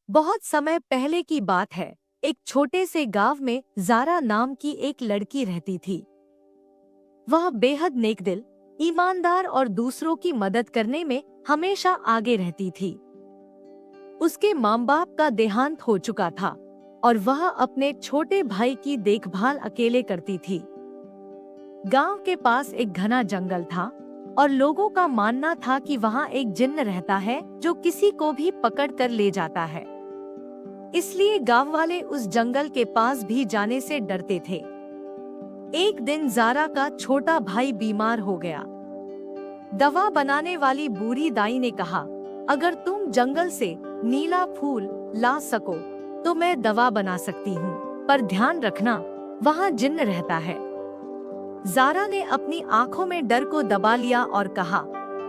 बहुत समय पहले की बात है। एक छोटे से गांव में जारा नाम की एक लड़की रहती थी। वह बेहद नेकदिल, ईमानदार और दूसरों की मदद करने में हमेशा आगे रहती थी। उसके माँ बाप का देहांत हो चुका था और वह अपने छोटे भाई की देखभाल अकेले करती थी। गांव के पास एक घना जंगल था और लोगों का मानना था कि वहां एक जिन्न रहता है जो किसी को भी पकड़ कर ले जाता है। इसलिए गांव वाले उस जंगल के पास भी जाने से डरते थे। एक दिन जारा का छोटा भाई बीमार हो गया। दवा बनाने वाली बूढ़ी दाई ने कहा, अगर तुम जंगल से नीला फूल ला सको तो मैं दवा बना सकती हूँ, पर ध्यान रखना वहाँ जिन्न रहता है। जारा ने अपनी आंखों में डर को दबा लिया और कहा,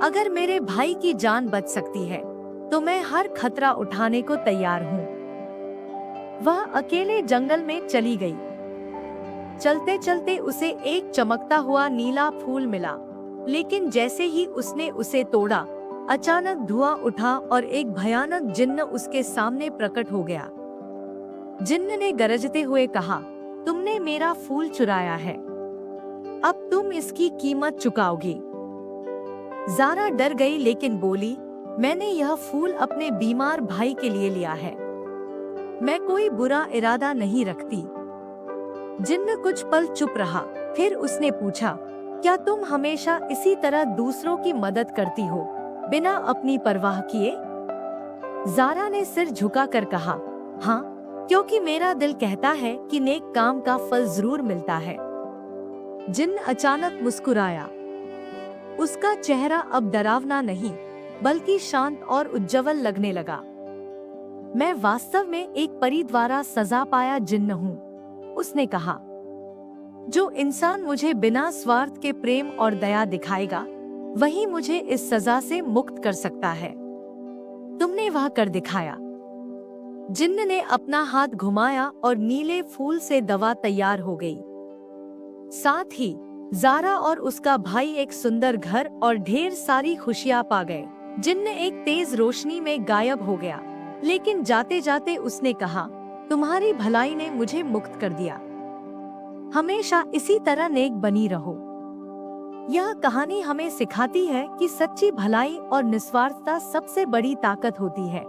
अगर मेरे भाई की जान बच सकती है तो मैं हर खतरा उठाने को तैयार हूँ। वह अकेले जंगल में चली गई। चलते चलते उसे एक चमकता हुआ नीला फूल मिला, लेकिन जैसे ही उसने उसे तोड़ा, अचानक धुआं उठा और एक भयानक जिन्न उसके सामने प्रकट हो गया। जिन्न ने गरजते हुए कहा, तुमने मेरा फूल चुराया है, अब तुम इसकी कीमत चुकाओगी। जारा डर गई लेकिन बोली, मैंने यह फूल अपने बीमार भाई के लिए लिया है, मैं कोई बुरा इरादा नहीं रखती। जिन्न कुछ पल चुप रहा, फिर उसने पूछा, क्या तुम हमेशा इसी तरह दूसरों की मदद करती हो, बिना अपनी परवाह किए? जारा ने सिर झुकाकर कहा, हाँ, क्योंकि मेरा दिल कहता है कि नेक काम का फल जरूर मिलता है। जिन्न अचानक मुस्कुराया। उसका चेहरा अब डरावना नहीं, बल्कि शांत और उज्जवल लगने लगा। मैं वास्तव में एक परी द्वारा सजा पाया जिन्न हूँ, उसने कहा। जो इंसान मुझे बिना स्वार्थ के प्रेम और दया दिखाएगा, वही मुझे इस सजा से मुक्त कर सकता है। तुमने वह कर दिखाया। जिन्न ने अपना हाथ घुमाया और नीले फूल से दवा तैयार हो गई। साथ ही जारा और उसका भाई एक सुंदर घर और ढेर सारी खुशियां पा गए। जिन्न एक तेज रोशनी में गायब हो गया, लेकिन जाते जाते उसने कहा, तुम्हारी भलाई ने मुझे मुक्त कर दिया। हमेशा इसी तरह नेक बनी रहो। यह कहानी हमें सिखाती है कि सच्ची भलाई और निस्वार्थता सबसे बड़ी ताकत होती है।